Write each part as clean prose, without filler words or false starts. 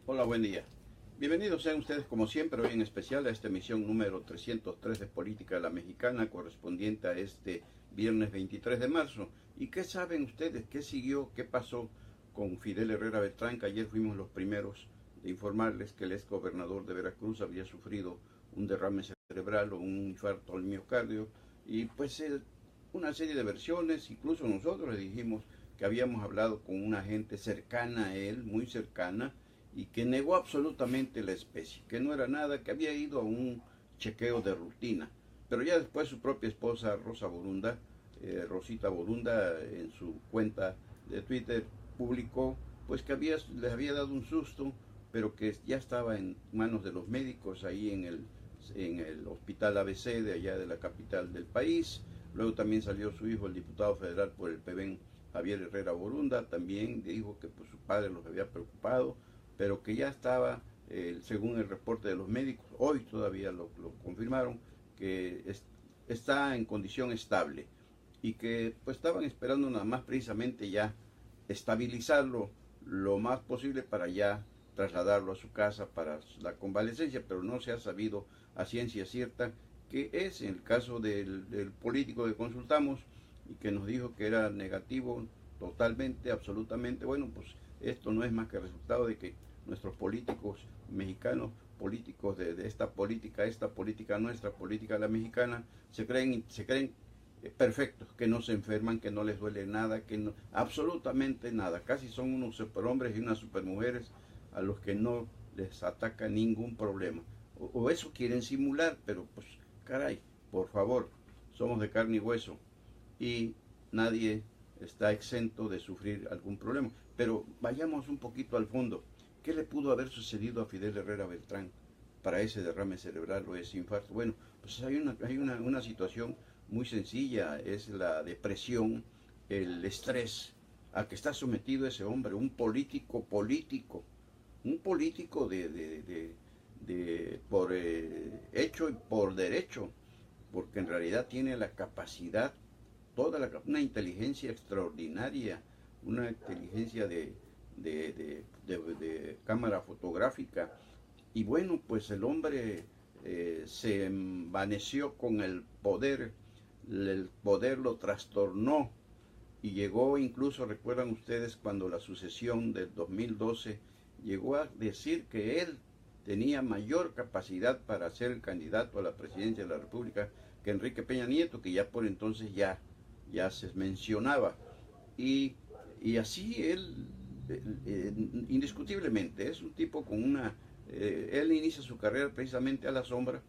Hola, buen día. Bienvenidos sean ustedes como siempre, hoy en especial a esta emisión número 303 de Política de la Mexicana, correspondiente a este viernes 23 de marzo. ¿Y qué saben ustedes? ¿Qué siguió? ¿Qué pasó con Fidel Herrera Beltrán? Que ayer fuimos los primeros de informarles que el ex gobernador de Veracruz había sufrido un derrame cerebral o un infarto al miocardio. Y pues una serie de versiones, incluso nosotros le dijimos que habíamos hablado con una gente cercana a él, muy cercana, y que negó absolutamente la especie, que no era nada, que había ido a un chequeo de rutina. Pero ya después su propia esposa, Rosa Borunda, Rosita Borunda, en su cuenta de Twitter publicó pues que les había dado un susto, pero que ya estaba en manos de los médicos ahí en el hospital ABC de allá de la capital del país. Luego también salió su hijo, el diputado federal por el PBN, Javier Herrera Borunda, también dijo que pues, su padre los había preocupado, pero que ya estaba, según el reporte de los médicos, hoy todavía lo confirmaron, que está en condición estable y que pues estaban esperando nada más precisamente ya estabilizarlo lo más posible para ya trasladarlo a su casa para la convalecencia, pero no se ha sabido a ciencia cierta qué es. En el caso del político que consultamos y que nos dijo que era negativo totalmente, absolutamente, bueno, pues esto no es más que resultado de que nuestros políticos mexicanos, políticos de esta política nuestra, política la mexicana, se creen perfectos, que no se enferman, que no les duele nada, que no, absolutamente nada. Casi son unos superhombres y unas supermujeres a los que no les ataca ningún problema. O eso quieren simular, pero pues caray, por favor, somos de carne y hueso y nadie está exento de sufrir algún problema. Pero vayamos un poquito al fondo. ¿Qué le pudo haber sucedido a Fidel Herrera Beltrán para ese derrame cerebral o ese infarto? Bueno, pues hay una situación muy sencilla, es la depresión, el estrés a que está sometido ese hombre, un político por hecho y por derecho, porque en realidad tiene la capacidad, una inteligencia extraordinaria, una inteligencia de cámara fotográfica. Y bueno, pues el hombre se envaneció con el poder lo trastornó y llegó incluso, recuerdan ustedes, cuando la sucesión del 2012 llegó a decir que él tenía mayor capacidad para ser el candidato a la presidencia de la República que Enrique Peña Nieto, que ya por entonces ya se mencionaba. Y, y así él, indiscutiblemente, es un tipo con una... él inicia su carrera precisamente a la sombra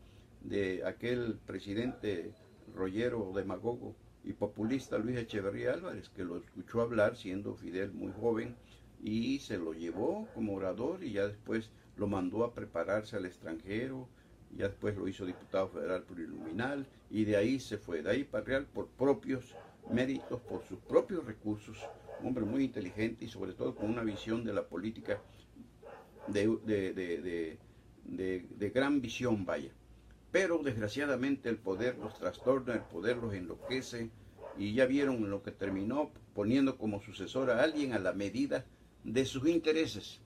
de aquel presidente rollero, demagogo y populista Luis Echeverría Álvarez, que lo escuchó hablar siendo Fidel muy joven y se lo llevó como orador y ya después lo mandó a prepararse al extranjero, ya después lo hizo diputado federal plurinominal y de ahí se fue, de ahí para Real por propios méritos, por sus propios recursos, un hombre muy inteligente y sobre todo con una visión de la política de, de, de, de gran visión, vaya. Pero desgraciadamente el poder los trastorna, el poder los enloquece y ya vieron lo que terminó poniendo como sucesor a alguien a la medida de sus intereses,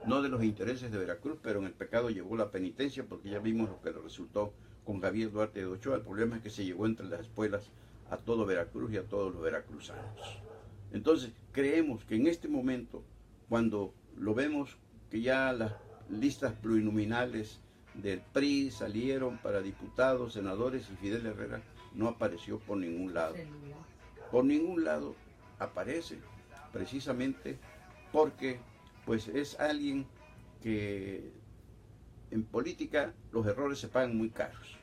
no de los intereses de Veracruz, pero en el pecado llevó la penitencia porque ya vimos lo que le resultó con Javier Duarte de Ochoa. El problema es que se llevó entre las espuelas a todo Veracruz y a todos los veracruzanos. Entonces, creemos que en este momento, cuando lo vemos que ya las listas plurinominales del PRI salieron para diputados, senadores y Fidel Herrera no apareció por ningún lado. Por ningún lado aparece, precisamente porque pues es alguien que en política los errores se pagan muy caros.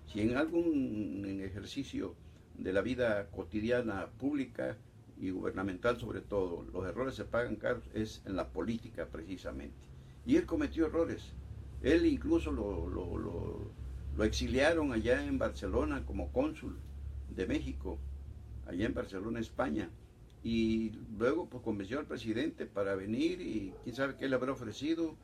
Si en algún ejercicio de la vida cotidiana, pública y gubernamental sobre todo, los errores se pagan caros, es en la política precisamente. Y él cometió errores. Él incluso lo exiliaron allá en Barcelona como cónsul de México, allá en Barcelona, España. Y luego pues convenció al presidente para venir y quién sabe qué le habrá ofrecido,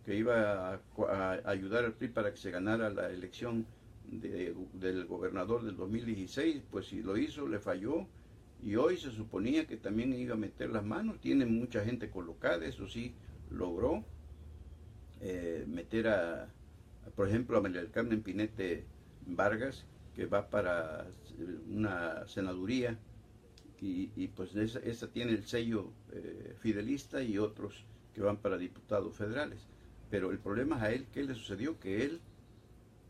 que iba a ayudar al PRI para que se ganara la elección del gobernador del 2016, pues si lo hizo, le falló, y hoy se suponía que también iba a meter las manos, tiene mucha gente colocada, eso sí, logró, meter por ejemplo, a María del Carmen Pinete Vargas, que va para una senaduría, y pues esa tiene el sello fidelista, y otros que van para diputados federales. Pero el problema es a él, ¿qué le sucedió? Que él,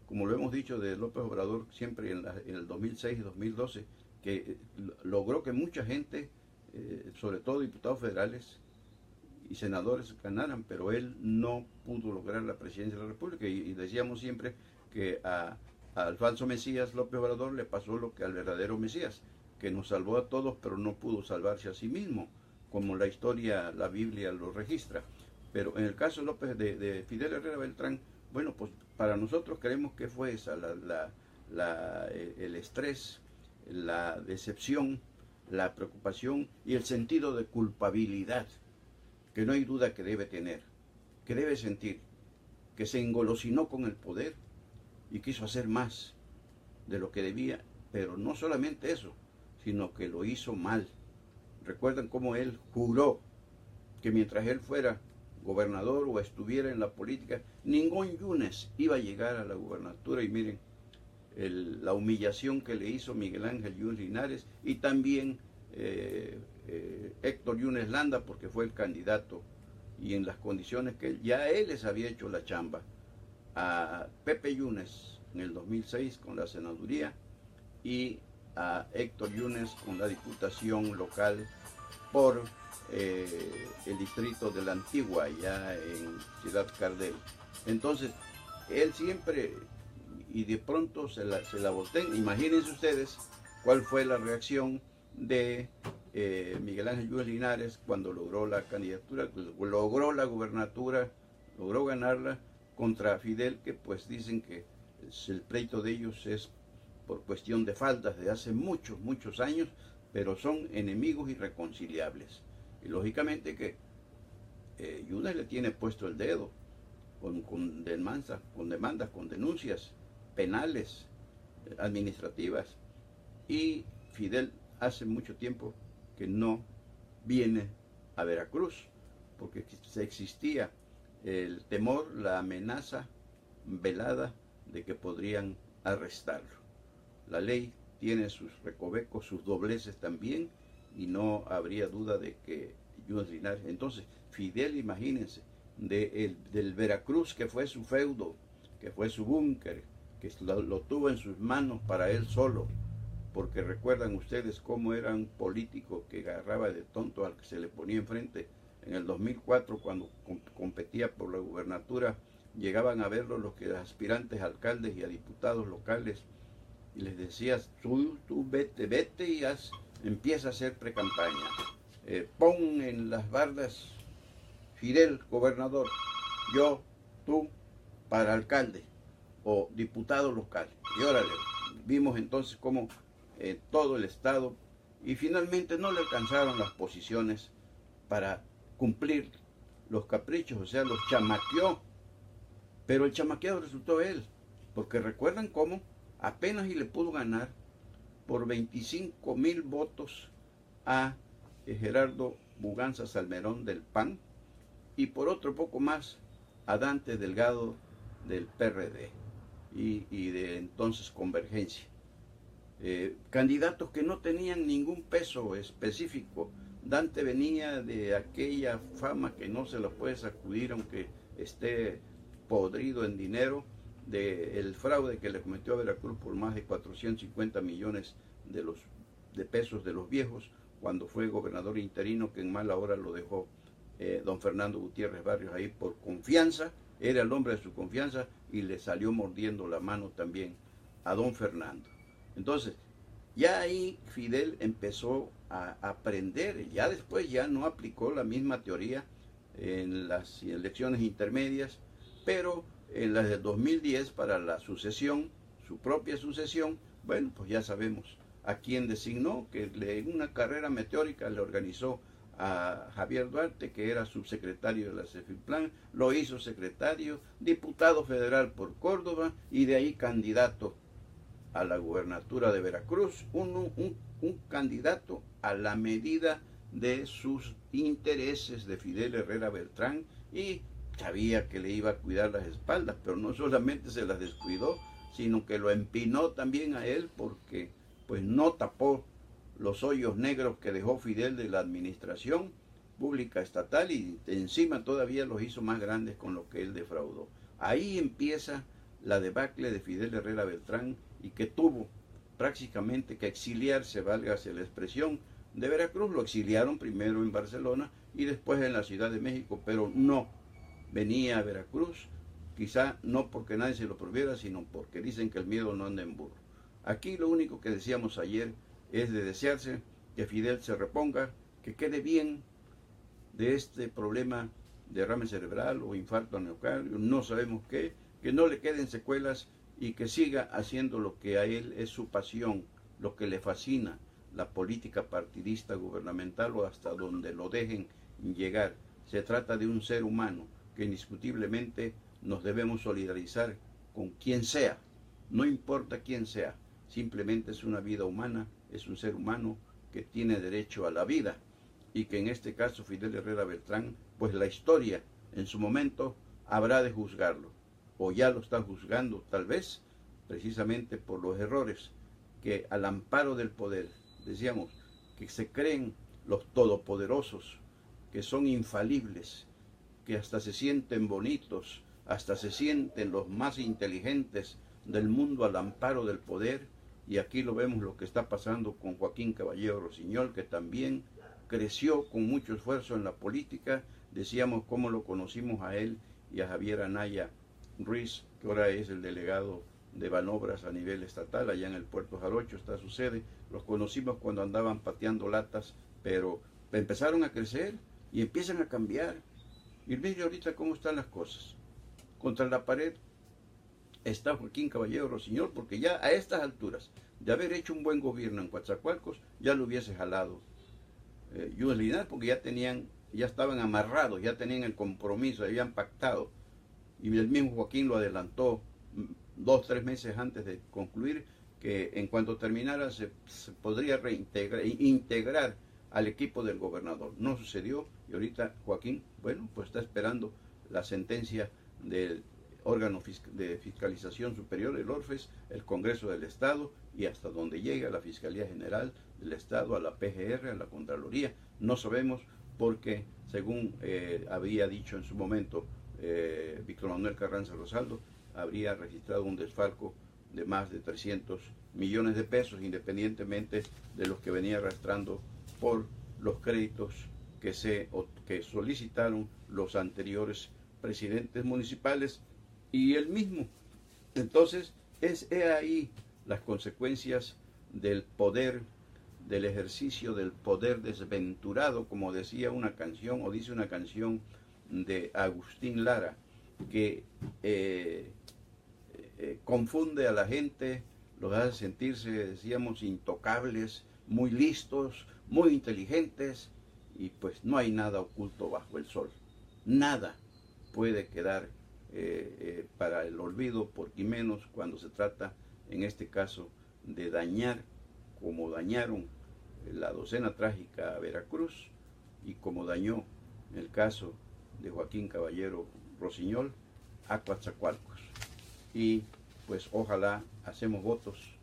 como lo hemos dicho de López Obrador siempre en el 2006 y 2012, que logró que mucha gente, sobre todo diputados federales y senadores, ganaran, pero él no pudo lograr la presidencia de la República. Y decíamos siempre que al falso Mesías López Obrador le pasó lo que al verdadero Mesías, que nos salvó a todos, pero no pudo salvarse a sí mismo, como la historia, la Biblia lo registra. Pero en el caso de Fidel Herrera Beltrán, bueno, pues para nosotros creemos que fue esa, el estrés, la decepción, la preocupación y el sentido de culpabilidad, que no hay duda que debe tener, que debe sentir, que se engolosinó con el poder y quiso hacer más de lo que debía, pero no solamente eso, sino que lo hizo mal. Recuerdan cómo él juró que mientras él fuera gobernador o estuviera en la política, ningún Yunes iba a llegar a la gubernatura. Y miren, la humillación que le hizo Miguel Ángel Yunes Linares, y también Héctor Yunes Landa, porque fue el candidato, y en las condiciones que él les había hecho la chamba. A Pepe Yunes en el 2006 con la senaduría, y a Héctor Yunes con la diputación local por el distrito de la Antigua, ya en Ciudad Cardel. Entonces, él siempre, y de pronto se la voltean. Imagínense ustedes cuál fue la reacción de Miguel Ángel Yunes Linares cuando logró la candidatura, logró la gubernatura, logró ganarla contra Fidel, que pues dicen que el pleito de ellos es por cuestión de faldas de hace muchos, muchos años, pero son enemigos irreconciliables. Y lógicamente que Yunes le tiene puesto el dedo con demandas, con denuncias penales, administrativas, y Fidel hace mucho tiempo que no viene a Veracruz, porque existía el temor, la amenaza velada de que podrían arrestarlo. La ley tiene sus recovecos, sus dobleces también, y no habría duda de que Yunes Linares. Entonces, Fidel, imagínense, del Veracruz, que fue su feudo, que fue su búnker, que lo tuvo en sus manos para él solo, porque recuerdan ustedes cómo era un político que agarraba de tonto al que se le ponía enfrente. En el 2004, cuando competía por la gubernatura, llegaban a verlo los aspirantes a alcaldes y a diputados locales, y les decías, tú vete y empieza a hacer precampaña. Pon en las bardas, Fidel, gobernador, tú, para alcalde o diputado local. Y órale, vimos entonces cómo todo el estado, y finalmente no le alcanzaron las posiciones para cumplir los caprichos, o sea, los chamaqueó. Pero el chamaqueado resultó él, porque recuerdan cómo apenas y le pudo ganar por 25,000 votos a Gerardo Buganza Salmerón del PAN, y por otro poco más a Dante Delgado del PRD y de entonces Convergencia. Candidatos que no tenían ningún peso específico. Dante venía de aquella fama que no se la puede sacudir aunque esté podrido en dinero, del fraude que le cometió a Veracruz por más de 450 millones de pesos de los viejos, cuando fue gobernador interino, que en mala hora lo dejó don Fernando Gutiérrez Barrios ahí por confianza. Era el hombre de su confianza, y le salió mordiendo la mano también a don Fernando. Entonces, ya ahí Fidel empezó a aprender. Ya después ya no aplicó la misma teoría en las elecciones intermedias, pero en las del 2010 para la sucesión, su propia sucesión, bueno, pues ya sabemos a quién designó, que en una carrera meteórica le organizó a Javier Duarte, que era subsecretario de la CEFIPLAN, lo hizo secretario, diputado federal por Córdoba, y de ahí candidato a la gubernatura de Veracruz, un candidato a la medida de sus intereses de Fidel Herrera Beltrán, y sabía que le iba a cuidar las espaldas, pero no solamente se las descuidó, sino que lo empinó también a él porque pues no tapó los hoyos negros que dejó Fidel de la administración pública estatal y encima todavía los hizo más grandes con lo que él defraudó. Ahí empieza la debacle de Fidel Herrera Beltrán y que tuvo prácticamente que exiliarse, válgase la expresión, de Veracruz. Lo exiliaron primero en Barcelona y después en la Ciudad de México, pero no venía a Veracruz, quizá no porque nadie se lo prohibiera, sino porque dicen que el miedo no anda en burro. Aquí lo único que decíamos ayer es de desearse que Fidel se reponga, que quede bien de este problema de derrame cerebral o infarto al miocardio, no sabemos qué, que no le queden secuelas y que siga haciendo lo que a él es su pasión, lo que le fascina, la política partidista gubernamental o hasta donde lo dejen llegar. Se trata de un ser humano que indiscutiblemente nos debemos solidarizar con quien sea, no importa quién sea, simplemente es una vida humana, es un ser humano que tiene derecho a la vida y que en este caso Fidel Herrera Beltrán, pues la historia en su momento habrá de juzgarlo, o ya lo está juzgando tal vez, precisamente por los errores que al amparo del poder, decíamos, que se creen los todopoderosos, que son infalibles, que hasta se sienten bonitos, hasta se sienten los más inteligentes del mundo al amparo del poder, y aquí lo vemos lo que está pasando con Joaquín Caballero Rosiñol, que también creció con mucho esfuerzo en la política. Decíamos cómo lo conocimos a él y a Javier Anaya Ruiz, que ahora es el delegado de Banobras a nivel estatal, allá en el Puerto Jarocho está su sede. Los conocimos cuando andaban pateando latas, pero empezaron a crecer y empiezan a cambiar. Y mire ahorita cómo están las cosas. Contra la pared está Joaquín Caballero Rosiñol, porque ya a estas alturas de haber hecho un buen gobierno en Coatzacoalcos, ya lo hubiese jalado Yunes Linares, porque ya estaban amarrados, ya tenían el compromiso, habían pactado. Y el mismo Joaquín lo adelantó 2 o 3 meses antes de concluir, que en cuanto terminara se podría integrar al equipo del gobernador. No sucedió y ahorita Joaquín, bueno, pues está esperando la sentencia del órgano de fiscalización superior, el ORFES, el Congreso del Estado y hasta donde llega la Fiscalía General del Estado, a la PGR, a la Contraloría. No sabemos porque, según había dicho en su momento Víctor Manuel Carranza Rosaldo, habría registrado un desfalco de más de 300 millones de pesos, independientemente de los que venía arrastrando por los créditos que solicitaron los anteriores presidentes municipales y él mismo. Entonces, he ahí las consecuencias del poder, del ejercicio del poder desventurado, como decía una canción, o dice una canción de Agustín Lara, que confunde a la gente, los hace sentirse, decíamos, intocables, muy listos, muy inteligentes, y pues no hay nada oculto bajo el sol. Nada puede quedar para el olvido, porque menos cuando se trata, en este caso, de dañar, como dañaron la docena trágica a Veracruz, y como dañó, en el caso de Joaquín Caballero Rosiñol, a Coatzacoalcos. Y pues ojalá hacemos votos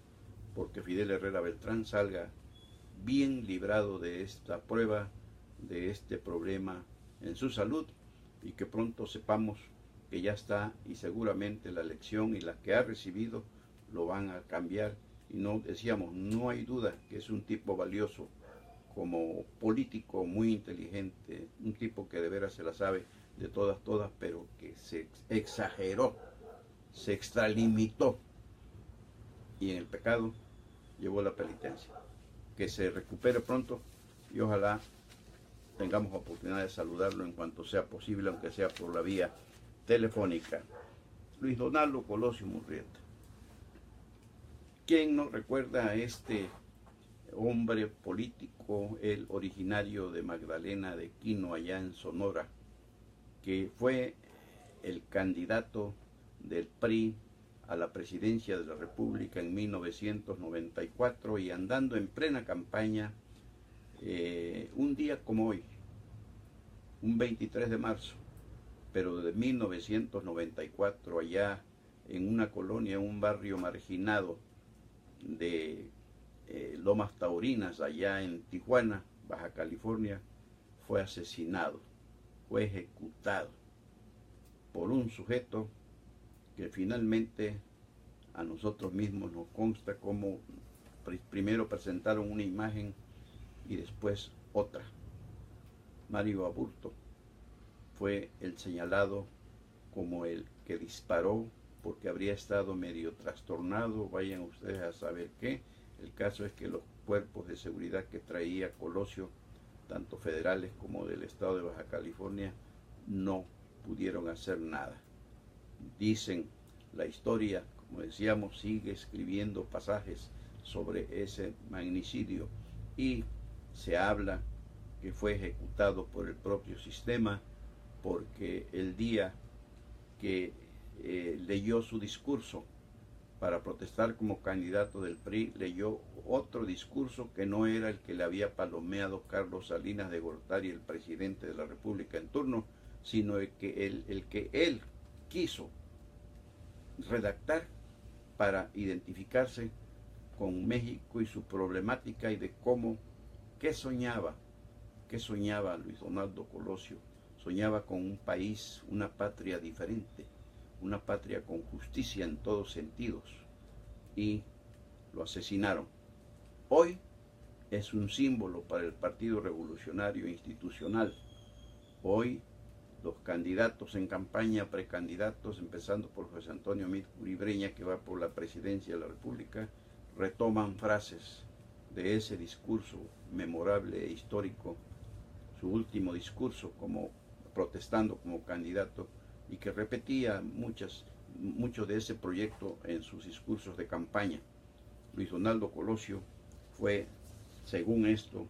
porque Fidel Herrera Beltrán salga bien librado de esta prueba, de este problema en su salud, y que pronto sepamos que ya está, y seguramente la lección y la que ha recibido lo van a cambiar. Y no, decíamos, no hay duda que es un tipo valioso como político, muy inteligente, un tipo que de veras se la sabe de todas, pero que se exageró, se extralimitó y en el pecado llevó la penitencia. Que se recupere pronto y ojalá tengamos oportunidad de saludarlo en cuanto sea posible, aunque sea por la vía telefónica. Luis Donaldo Colosio Murrieta. ¿Quién no recuerda a este hombre político, el originario de Magdalena de Quino, allá en Sonora, que fue el candidato del PRI a la presidencia de la República en 1994 y andando en plena campaña, un día como hoy, un 23 de marzo, pero desde 1994 allá en una colonia, en un barrio marginado de Lomas Taurinas, allá en Tijuana, Baja California, fue asesinado, fue ejecutado por un sujeto que finalmente a nosotros mismos nos consta cómo primero presentaron una imagen y después otra. Mario Aburto fue el señalado como el que disparó porque habría estado medio trastornado, vayan ustedes a saber qué. El caso es que los cuerpos de seguridad que traía Colosio, tanto federales como del estado de Baja California, no pudieron hacer nada. Dicen, la historia, como decíamos, sigue escribiendo pasajes sobre ese magnicidio y se habla que fue ejecutado por el propio sistema porque el día que leyó su discurso para protestar como candidato del PRI, leyó otro discurso que no era el que le había palomeado Carlos Salinas de Gortari, el presidente de la República en turno, sino el que él quiso redactar para identificarse con México y su problemática y de cómo, qué soñaba Luis Donaldo Colosio. Soñaba con un país, una patria diferente, una patria con justicia en todos sentidos, y lo asesinaron. Hoy es un símbolo para el Partido Revolucionario Institucional. Hoy los candidatos en campaña, precandidatos, empezando por José Antonio Meade Curi Breña, que va por la presidencia de la República, retoman frases de ese discurso memorable e histórico, su último discurso como protestando como candidato, y que repetía mucho de ese proyecto en sus discursos de campaña. Luis Donaldo Colosio fue, según esto,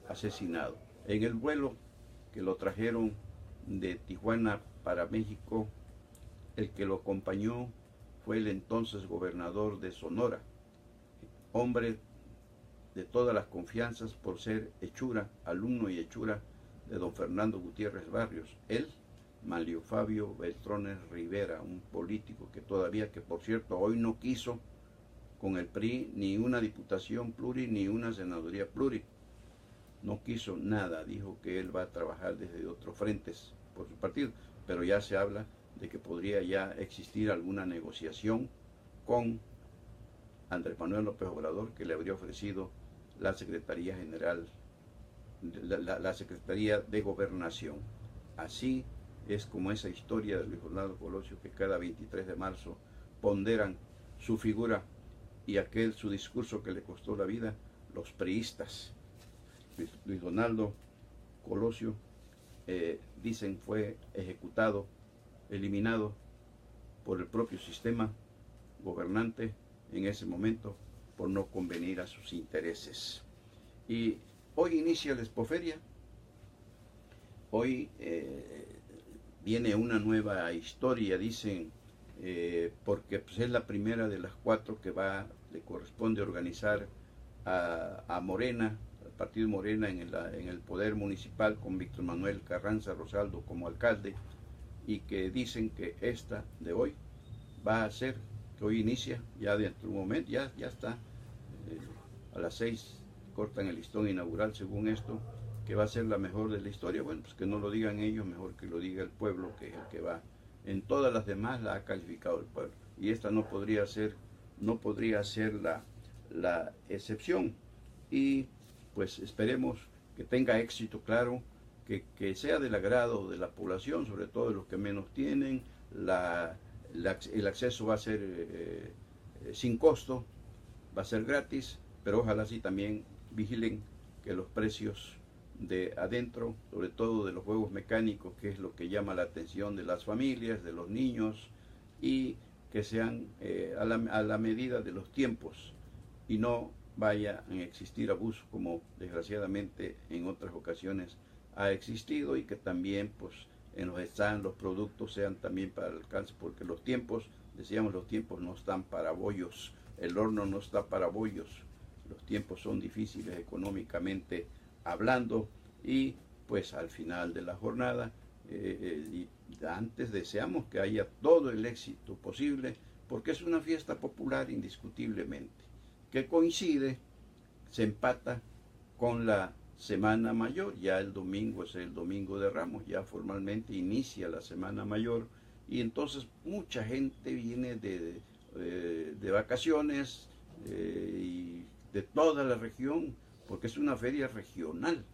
asesinado. En el vuelo que lo trajeron de Tijuana para México, el que lo acompañó fue el entonces gobernador de Sonora, hombre de todas las confianzas por ser hechura, alumno y hechura de don Fernando Gutiérrez Barrios. Él, Manlio Fabio Beltrones Rivera, un político que todavía, que por cierto hoy no quiso con el PRI ni una diputación pluri ni una senaduría pluri. No quiso nada, dijo que él va a trabajar desde otros frentes por su partido, pero ya se habla de que podría ya existir alguna negociación con Andrés Manuel López Obrador, que le habría ofrecido la Secretaría General, la Secretaría de Gobernación. Así es como esa historia de Luis Donaldo Colosio, que cada 23 de marzo ponderan su figura y su discurso que le costó la vida, los priistas. Luis Donaldo Colosio, dicen, fue ejecutado, eliminado por el propio sistema gobernante en ese momento por no convenir a sus intereses. Y hoy inicia la Expoferia. Hoy viene una nueva historia, dicen, porque pues, es la primera de las 4 que le corresponde organizar a Morena, al partido Morena en el poder municipal, con Víctor Manuel Carranza Rosaldo como alcalde, y que dicen que esta de hoy va a ser, que hoy inicia, ya dentro de un momento, ya está, a las 6 cortan el listón inaugural según esto, que va a ser la mejor de la historia. Bueno, pues que no lo digan ellos, mejor que lo diga el pueblo, que es el que va. En todas las demás la ha calificado el pueblo, y esta no podría ser la excepción. Y pues esperemos que tenga éxito, claro, que sea del agrado de la población, sobre todo de los que menos tienen. El acceso va a ser sin costo, va a ser gratis, pero ojalá sí también vigilen que los precios de adentro, sobre todo de los juegos mecánicos, que es lo que llama la atención de las familias, de los niños, y que sean a la medida de los tiempos y no vaya a existir abuso como desgraciadamente en otras ocasiones ha existido, y que también pues en los stands los productos sean también para el alcance, porque los tiempos, decíamos, los tiempos no están para bollos, el horno no está para bollos, los tiempos son difíciles económicamente hablando, y pues al final de la jornada Antes deseamos que haya todo el éxito posible, porque es una fiesta popular indiscutiblemente, que coincide, se empata con la Semana Mayor. Ya el domingo es el Domingo de Ramos, ya formalmente inicia la Semana Mayor, y entonces mucha gente viene de vacaciones y de toda la región, porque es una feria regional,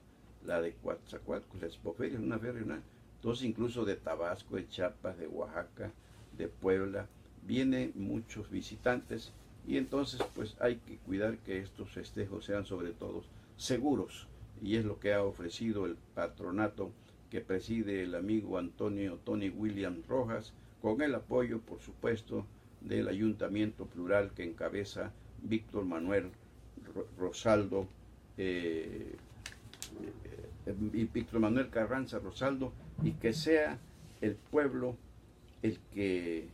la de Coatzacoalcos, la Expoferia es una feria regional. Entonces incluso de Tabasco, de Chiapas, de Oaxaca, de Puebla, vienen muchos visitantes, y entonces pues hay que cuidar que estos festejos sean sobre todo seguros, y es lo que ha ofrecido el patronato que preside el amigo Tony William Rojas, con el apoyo, por supuesto, del Ayuntamiento Plural que encabeza Víctor Manuel Rosaldo y Víctor Manuel Carranza Rosaldo, y que sea el pueblo el que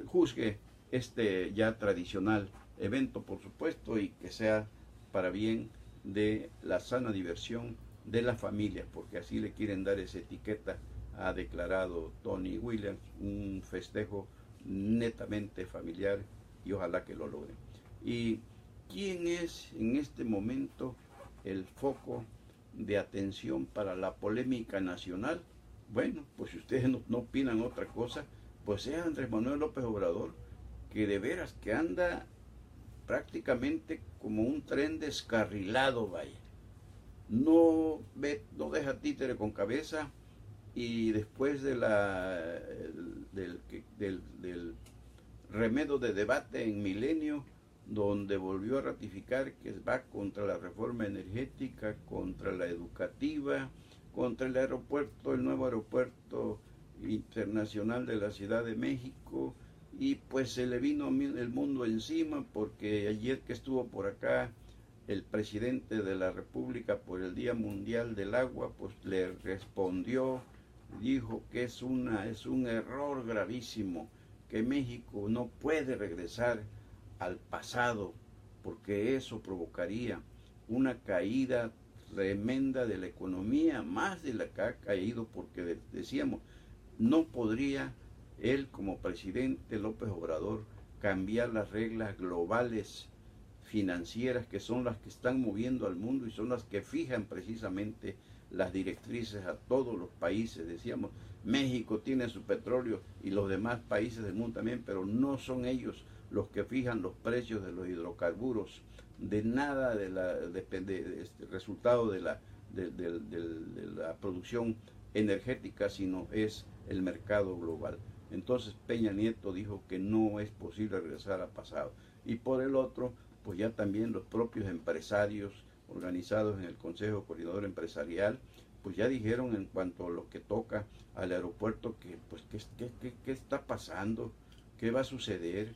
juzgue este ya tradicional evento, por supuesto, y que sea para bien de la sana diversión de las familias, porque así le quieren dar esa etiqueta, ha declarado Tony Williams, un festejo netamente familiar, y ojalá que lo logren. ¿Y quién es en este momento el foco de atención para la polémica nacional? Bueno, pues si ustedes no opinan otra cosa, pues es Andrés Manuel López Obrador, que de veras que anda prácticamente como un tren descarrilado, vaya. No deja títere con cabeza, y después del remedio de debate en Milenio, donde volvió a ratificar que va contra la reforma energética, contra la educativa, contra el aeropuerto, el nuevo aeropuerto internacional de la Ciudad de México, y pues se le vino el mundo encima, porque ayer que estuvo por acá el presidente de la República por el Día Mundial del Agua, pues le respondió, dijo que es un error gravísimo, que México no puede regresar al pasado, porque eso provocaría una caída tremenda de la economía, más de la que ha caído, porque decíamos, no podría él como presidente López Obrador cambiar las reglas globales financieras, que son las que están moviendo al mundo y son las que fijan precisamente las directrices a todos los países. Decíamos, México tiene su petróleo y los demás países del mundo también, pero no son ellos los que fijan los precios de los hidrocarburos. De nada depende este resultado de la producción energética, sino es el mercado global. Entonces Peña Nieto dijo que no es posible regresar al pasado. Y por el otro, pues ya también los propios empresarios organizados en el Consejo Coordinador Empresarial, pues ya dijeron en cuanto a lo que toca al aeropuerto, que pues qué está pasando, qué va a suceder,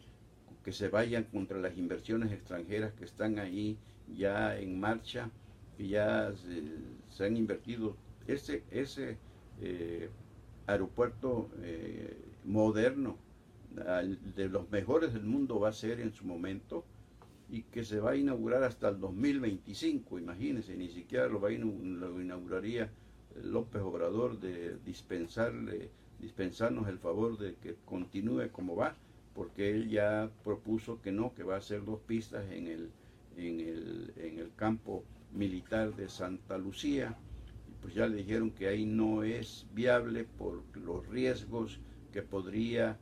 que se vayan contra las inversiones extranjeras que están ahí ya en marcha, que ya se han invertido. Ese aeropuerto moderno, de los mejores del mundo va a ser en su momento, y que se va a inaugurar hasta el 2025, imagínense, ni siquiera lo inauguraría López Obrador, de dispensarnos el favor de que continúe como va, porque él ya propuso que no, que va a hacer 2 pistas en el campo militar de Santa Lucía. Pues ya le dijeron que ahí no es viable por los riesgos que podría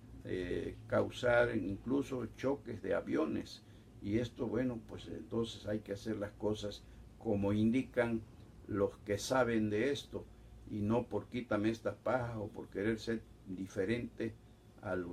causar, incluso choques de aviones. Y esto, bueno, pues entonces hay que hacer las cosas como indican los que saben de esto, y no por quítame estas pajas o por querer ser diferente al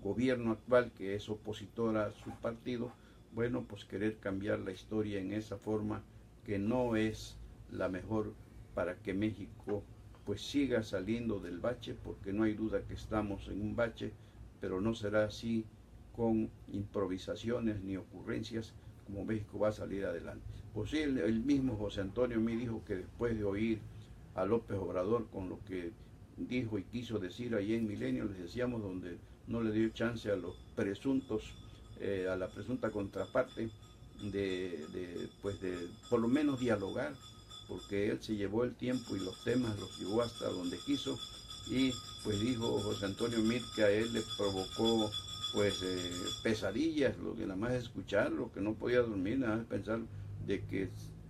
gobierno actual, que es opositor a su partido. Bueno, pues querer cambiar la historia en esa forma, que no es la mejor para que México pues siga saliendo del bache, porque no hay duda que estamos en un bache, pero no será así con improvisaciones ni ocurrencias como México va a salir adelante. Pues sí, el mismo José Antonio me dijo que después de oír a López Obrador con lo que dijo y quiso decir ahí en Milenio, les decíamos, donde no le dio chance a los presuntos, a la presunta contraparte de por lo menos dialogar, porque él se llevó el tiempo y los temas los llevó hasta donde quiso, y pues dijo José Antonio Meade que a él le provocó pues pesadillas, lo que nada más escucharlo, que no podía dormir, nada más pensar de que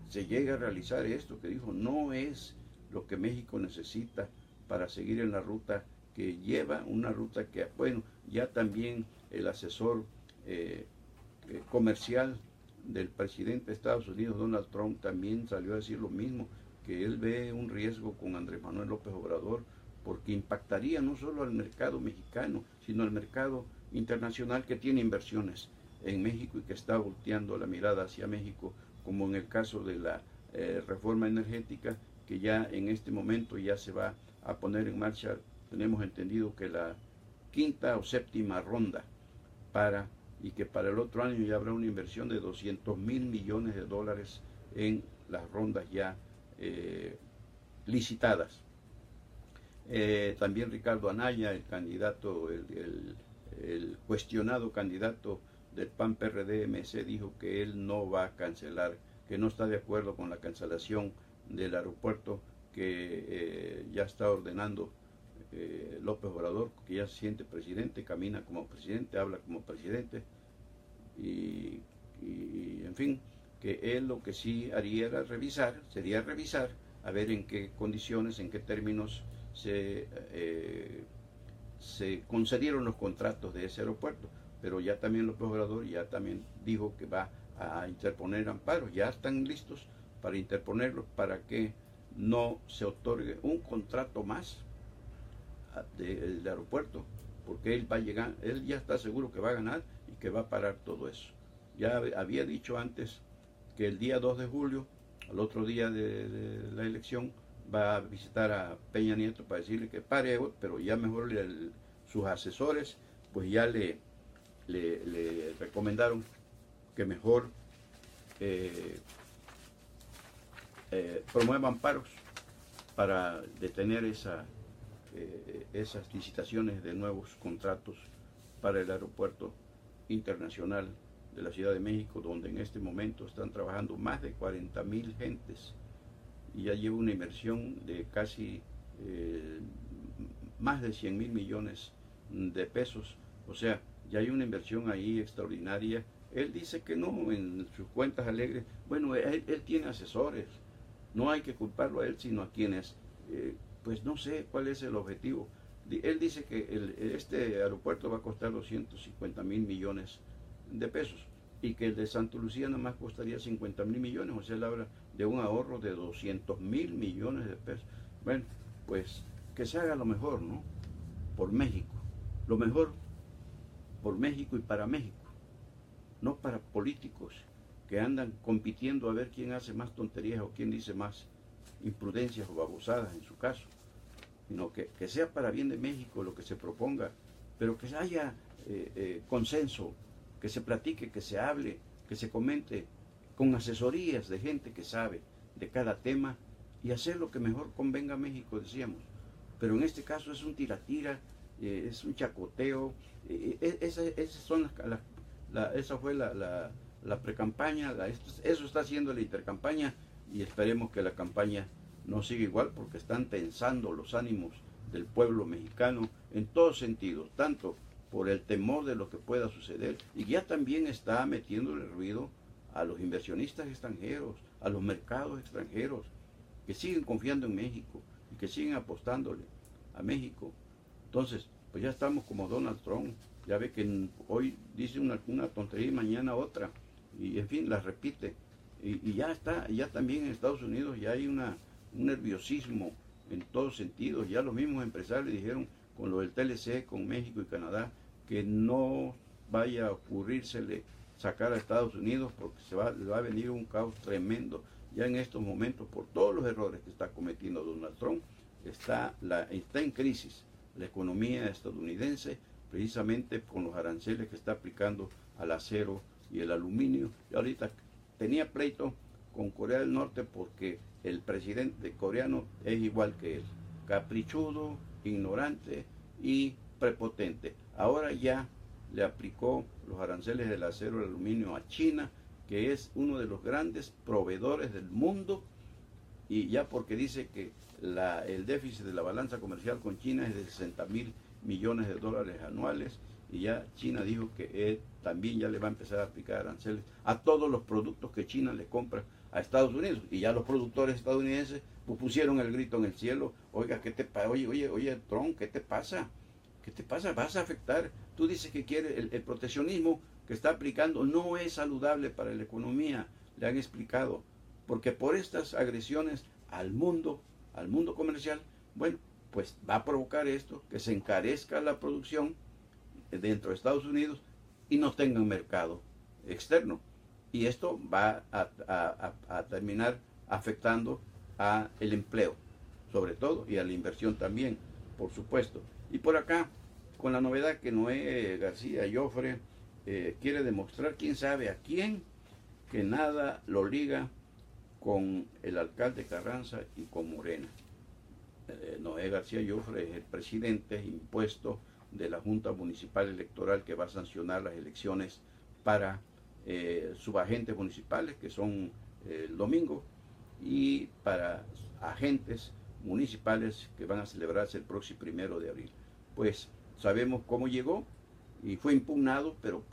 se llega a realizar esto, que dijo no es lo que México necesita para seguir en la ruta que lleva, una ruta que, bueno, ya también el asesor comercial del presidente de Estados Unidos, Donald Trump, también salió a decir lo mismo, que él ve un riesgo con Andrés Manuel López Obrador, porque impactaría no solo al mercado mexicano, sino al mercado internacional que tiene inversiones en México y que está volteando la mirada hacia México, como en el caso de la reforma energética, que ya en este momento ya se va a poner en marcha. Tenemos entendido que la quinta o séptima ronda y que para el otro año ya habrá una inversión de 200.000 millones de dólares en las rondas ya licitadas. También Ricardo Anaya, el candidato, el cuestionado candidato del PAN-PRD-MC, dijo que él no va a cancelar, que no está de acuerdo con la cancelación del aeropuerto que ya está ordenando López Obrador, que ya se siente presidente, camina como presidente, habla como presidente, y en fin, que él lo que sí haría era sería revisar, a ver en qué condiciones, en qué términos se concedieron los contratos de ese aeropuerto, pero ya también López Obrador ya también dijo que va a interponer amparos, ya están listos para interponerlos para que no se otorgue un contrato más del aeropuerto, porque él va a llegar, él ya está seguro que va a ganar y que va a parar todo eso. Ya había dicho antes que el día 2 de julio, al otro día de la elección, va a visitar a Peña Nieto para decirle que pare, pero ya mejor sus asesores pues ya le recomendaron que mejor promueva amparos para detener esas licitaciones de nuevos contratos para el aeropuerto internacional de la Ciudad de México, donde en este momento están trabajando más de 40.000 gentes y ya lleva una inversión de casi más de 100.000 millones de pesos. O sea, ya hay una inversión ahí extraordinaria. Él dice que no, en sus cuentas alegres. Bueno, él tiene asesores, no hay que culparlo a él, sino a quienes, pues no sé cuál es el objetivo. Él dice que este aeropuerto va a costar 250.000 millones de pesos y que el de Santa Lucía nada más costaría 50.000 millones, o sea, él habla de un ahorro de 200.000 millones de pesos. Bueno, pues que se haga lo mejor, ¿no? Por México, lo mejor por México y para México, no para políticos que andan compitiendo a ver quién hace más tonterías o quién dice más imprudencias o babosadas en su caso, sino que sea para bien de México lo que se proponga, pero que haya consenso, que se platique, que se hable, que se comente, con asesorías de gente que sabe de cada tema y hacer lo que mejor convenga a México, decíamos. Pero en este caso es un tira-tira, es un chacoteo, esa fue la precampaña, eso está haciendo la intercampaña, y esperemos que la campaña no siga igual, porque están tensando los ánimos del pueblo mexicano en todos sentidos, tanto por el temor de lo que pueda suceder, y ya también está metiéndole ruido a los inversionistas extranjeros, a los mercados extranjeros, que siguen confiando en México y que siguen apostándole a México. Entonces, pues ya estamos como Donald Trump, ya ve que hoy dice una tontería y mañana otra, y en fin, la repite, y ya está, ya también en Estados Unidos ya hay un nerviosismo en todos sentidos. Ya los mismos empresarios dijeron con lo del TLC, con México y Canadá, que no vaya a ocurrírsele sacar a Estados Unidos, porque le va a venir un caos tremendo. Ya en estos momentos, por todos los errores que está cometiendo Donald Trump, está en crisis la economía estadounidense, precisamente con los aranceles que está aplicando al acero y el aluminio. Y ahorita tenía pleito con Corea del Norte porque el presidente coreano es igual que él, caprichudo, ignorante y prepotente. Ahora ya le aplicó los aranceles del acero y el aluminio a China, que es uno de los grandes proveedores del mundo, y ya porque dice que el déficit de la balanza comercial con China es de 60.000 millones de dólares anuales, y ya China dijo que también ya le va a empezar a aplicar aranceles a todos los productos que China le compra a Estados Unidos, y ya los productores estadounidenses pues, pusieron el grito en el cielo. Oiga, ¿qué te pasa? Oye, Trump, ¿qué te pasa? ¿Qué te pasa? Vas a afectar. Tú dices que quiere el proteccionismo que está aplicando no es saludable para la economía, le han explicado, porque por estas agresiones al mundo comercial, bueno, pues va a provocar esto, que se encarezca la producción dentro de Estados Unidos y no tengan mercado externo. Y esto va a terminar afectando a el empleo, sobre todo, y a la inversión también, por supuesto. Y por acá, con la novedad que Noé García Jofre quiere demostrar, quién sabe a quién, que nada lo liga con el alcalde Carranza y con Morena. Noé García Jofre es el presidente impuesto de la Junta Municipal Electoral que va a sancionar las elecciones para subagentes municipales, que son el domingo, y para agentes municipales que van a celebrarse el próximo 1 de abril. Pues sabemos cómo llegó y fue impugnado, pero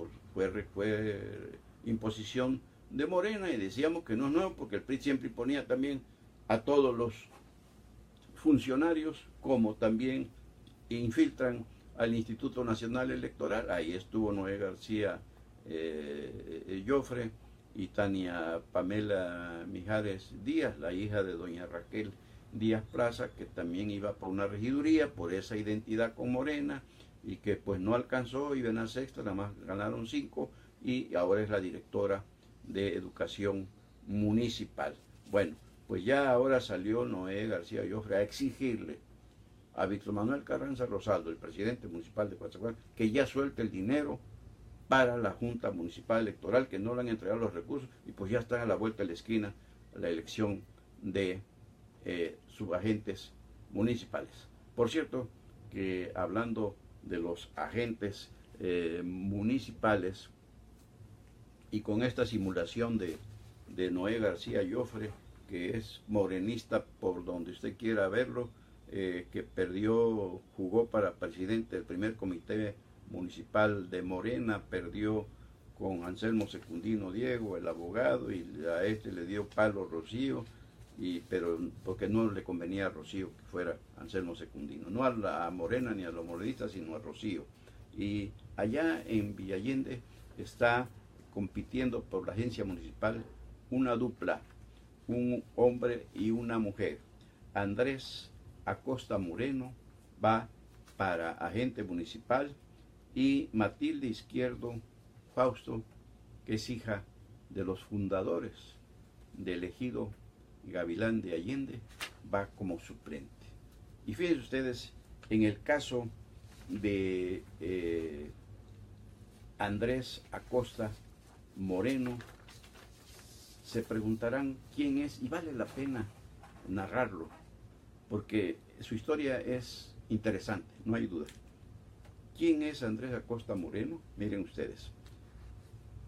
fue imposición de Morena, y decíamos que no es nuevo porque el PRI siempre imponía también a todos los funcionarios, como también infiltran al Instituto Nacional Electoral. Ahí estuvo Noé García Jofre y Tania Pamela Mijares Díaz, la hija de doña Raquel Díaz Plaza, que también iba por una regiduría por esa identidad con Morena y que pues no alcanzó, iban a sexta, nada más ganaron 5, y ahora es la directora de Educación Municipal. Bueno, pues ya ahora salió Noé García Jofre a exigirle a Víctor Manuel Carranza Rosaldo, el presidente municipal de Coatzacoalcos, que ya suelte el dinero para la Junta Municipal Electoral, que no le han entregado los recursos, y pues ya están a la vuelta de la esquina la elección de subagentes municipales. Por cierto, que hablando de los agentes municipales, y con esta simulación de Noé García Jofre, que es morenista por donde usted quiera verlo, que jugó para presidente del primer comité municipal de Morena, perdió con Anselmo Secundino Diego, el abogado, y a este le dio palo Rocío, pero porque no le convenía a Rocío que fuera Anselmo Secundino, no a Morena ni a los morenistas, sino a Rocío. Y allá en Villa Allende está compitiendo por la agencia municipal una dupla, un hombre y una mujer. Andrés Acosta Moreno va para agente municipal, y Matilde Izquierdo Fausto, que es hija de los fundadores del ejido Gavilán de Allende, va como suplente. Y fíjense ustedes, en el caso de Andrés Acosta Moreno, se preguntarán quién es, y vale la pena narrarlo, porque su historia es interesante, no hay duda. ¿Quién es Andrés Acosta Moreno? Miren ustedes,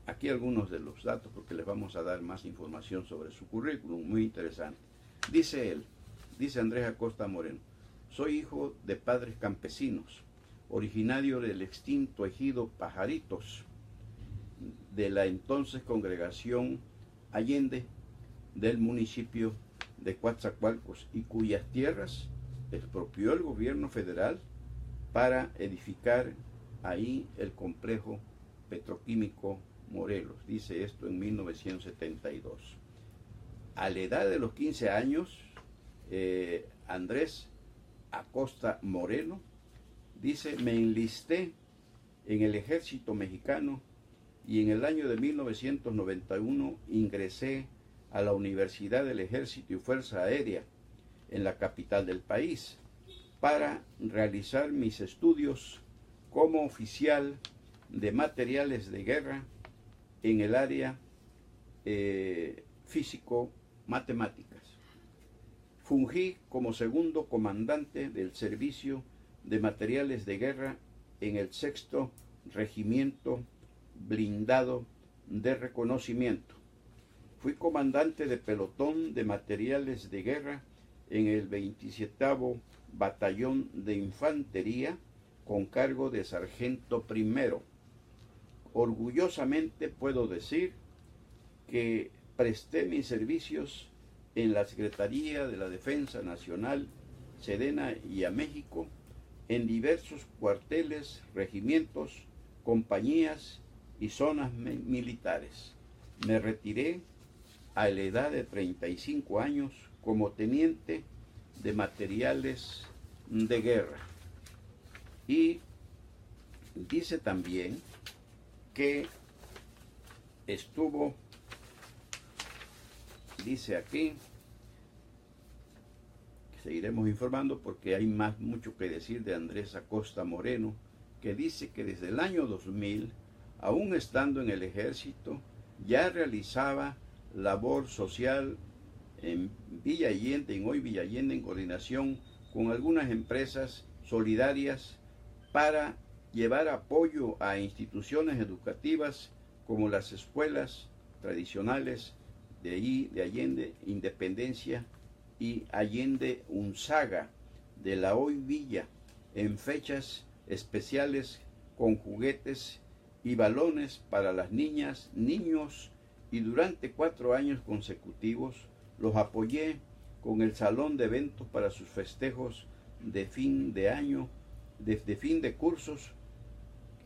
aquí algunos de los datos, porque les vamos a dar más información sobre su currículum, muy interesante. Dice él, dice Andrés Acosta Moreno: soy hijo de padres campesinos, originario del extinto ejido Pajaritos, de la entonces congregación Allende del municipio de Coatzacoalcos, y cuyas tierras expropió el gobierno federal para edificar ahí el complejo petroquímico Morelos. Dice esto en 1972. A la edad de los 15 años, Andrés Acosta Moreno dice: me enlisté en el ejército mexicano, y en el año de 1991 ingresé a la Universidad del Ejército y Fuerza Aérea en la capital del país para realizar mis estudios como oficial de materiales de guerra en el área físico-matemáticas. Fungí como segundo comandante del servicio de materiales de guerra en el 6º Regimiento Blindado de Reconocimiento. Fui comandante de pelotón de materiales de guerra en el 27º Batallón de Infantería con cargo de sargento primero. Orgullosamente puedo decir que presté mis servicios en la Secretaría de la Defensa Nacional, Sedena y a México, en diversos cuarteles, regimientos, compañías y zonas militares. Me retiré a la edad de 35 años como teniente de materiales de guerra. Y dice también que estuvo, dice aquí, seguiremos informando porque hay mucho que decir de Andrés Acosta Moreno, que dice que desde el año 2000, aún estando en el ejército, ya realizaba labor social en Villa Allende, en hoy Villa Allende, en coordinación con algunas empresas solidarias para llevar apoyo a instituciones educativas como las escuelas tradicionales de Allende Independencia y Allende Unzaga de la hoy Villa, en fechas especiales con juguetes y balones para las niñas, niños, y durante 4 años consecutivos los apoyé con el salón de eventos para sus festejos de fin de año, de fin de cursos,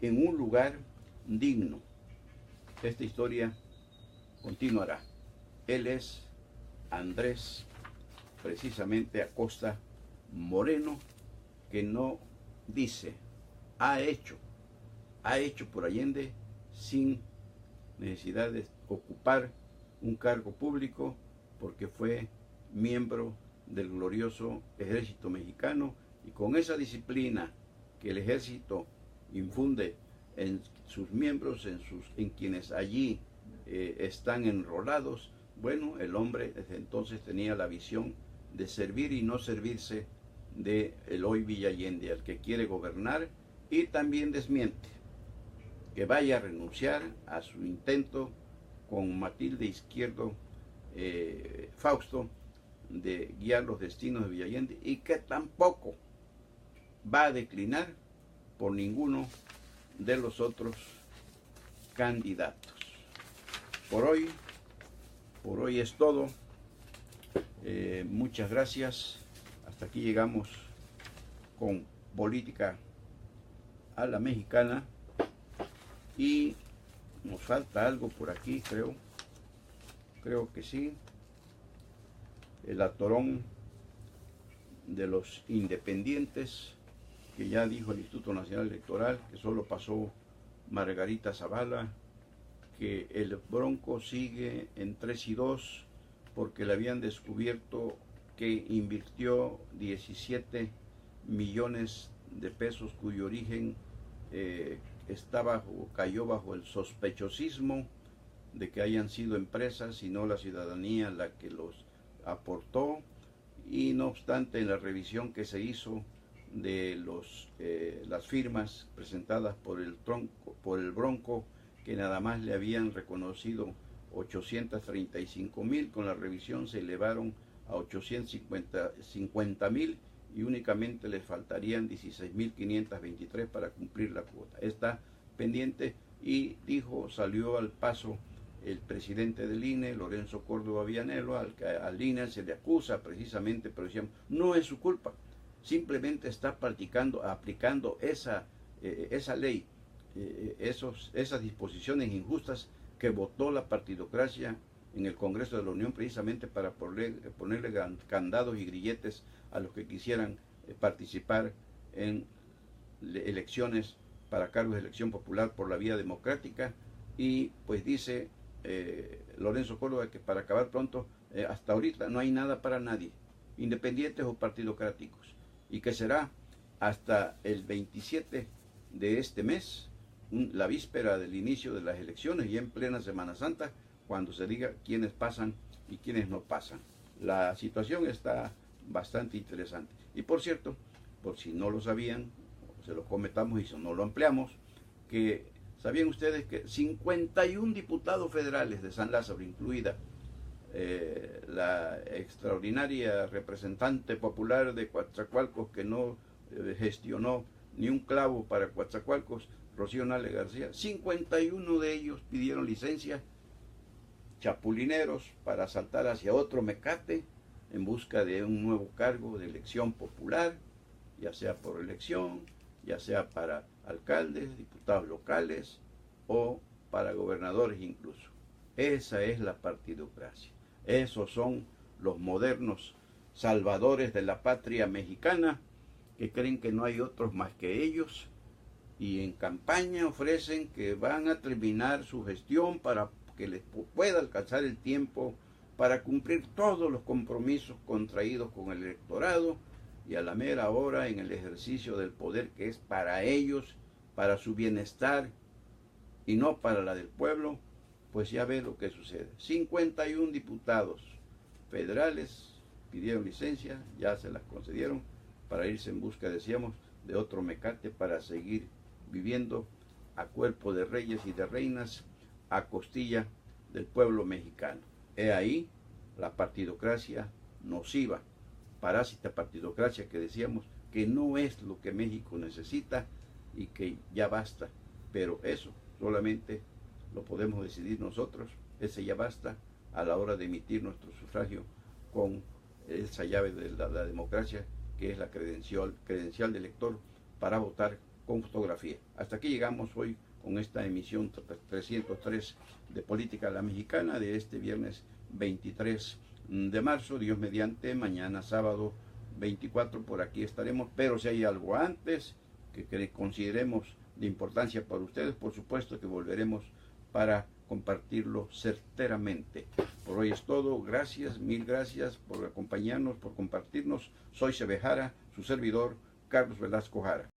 en un lugar digno. Esta historia continuará. Él es Andrés, precisamente Acosta Moreno, que no dice, ha hecho por Allende sin necesidad de ocupar un cargo público, porque fue miembro del glorioso ejército mexicano, y con esa disciplina que el ejército infunde en sus miembros, en quienes allí están enrolados, bueno, el hombre desde entonces tenía la visión de servir y no servirse de el hoy Villa Allende, al que quiere gobernar, y también desmiente que vaya a renunciar a su intento con Matilde Izquierdo Fausto de guiar los destinos de Villa Allende, y que tampoco va a declinar por ninguno de los otros candidatos. Por hoy es todo. Muchas gracias. Hasta aquí llegamos con Política a la Mexicana, y nos falta algo por aquí, creo que sí, el atorón de los independientes, que ya dijo el Instituto Nacional Electoral, que solo pasó Margarita Zavala, que el Bronco sigue en 3-2 porque le habían descubierto que invirtió 17 millones de pesos cuyo origen cayó bajo el sospechosismo de que hayan sido empresas y no la ciudadanía la que los aportó. Y no obstante, en la revisión que se hizo de las firmas presentadas por el Bronco, que nada más le habían reconocido 835,000, con la revisión se elevaron a 850,000 y únicamente les faltarían 16,523 para cumplir la cuota. Está pendiente, y salió al paso el presidente del INE, Lorenzo Córdoba Vianello, al INE se le acusa precisamente, pero decían, no es su culpa, simplemente está aplicando esa ley, esas disposiciones injustas que votó la partidocracia en el Congreso de la Unión, precisamente para ponerle candados y grilletes a los que quisieran participar en elecciones para cargos de elección popular por la vía democrática. Y pues dice Lorenzo Córdoba que, para acabar pronto, hasta ahorita no hay nada para nadie, independientes o partidocráticos, y que será hasta el 27 de este mes, la víspera del inicio de las elecciones y en plena Semana Santa, cuando se diga quiénes pasan y quiénes no pasan. La situación está bastante interesante. Y por cierto, por si no lo sabían, se lo comentamos y no lo ampliamos, que ¿sabían ustedes que 51 diputados federales de San Lázaro, incluida la extraordinaria representante popular de Coatzacoalcos, que no gestionó ni un clavo para Coatzacoalcos, Rocío Nale García, 51 de ellos pidieron licencia, chapulineros, para saltar hacia otro mecate en busca de un nuevo cargo de elección popular, ya sea por elección, ya sea para alcaldes, diputados locales o para gobernadores incluso. Esa es la partidocracia. Esos son los modernos salvadores de la patria mexicana, que creen que no hay otros más que ellos, y en campaña ofrecen que van a terminar su gestión para que les pueda alcanzar el tiempo para cumplir todos los compromisos contraídos con el electorado, y a la mera hora, en el ejercicio del poder que es para ellos, para su bienestar y no para la del pueblo, pues ya ve lo que sucede. 51 diputados federales pidieron licencia, ya se las concedieron para irse en busca, decíamos, de otro mecate para seguir viviendo a cuerpo de reyes y de reinas, a costilla del pueblo mexicano. He ahí la partidocracia nociva, parásita partidocracia que decíamos que no es lo que México necesita y que ya basta. Pero eso solamente lo podemos decidir nosotros, ese ya basta, a la hora de emitir nuestro sufragio con esa llave de la democracia, que es la credencial de elector para votar con fotografía. Hasta aquí llegamos hoy con esta emisión 303 de Política a la Mexicana de este viernes 23 de marzo, Dios mediante. Mañana sábado 24 por aquí estaremos, pero si hay algo antes que consideremos de importancia para ustedes, por supuesto que volveremos para compartirlo certeramente. Por hoy es todo. Gracias, mil gracias por acompañarnos, por compartirnos. Soy Sebejara, su servidor, Carlos Velasco Jara.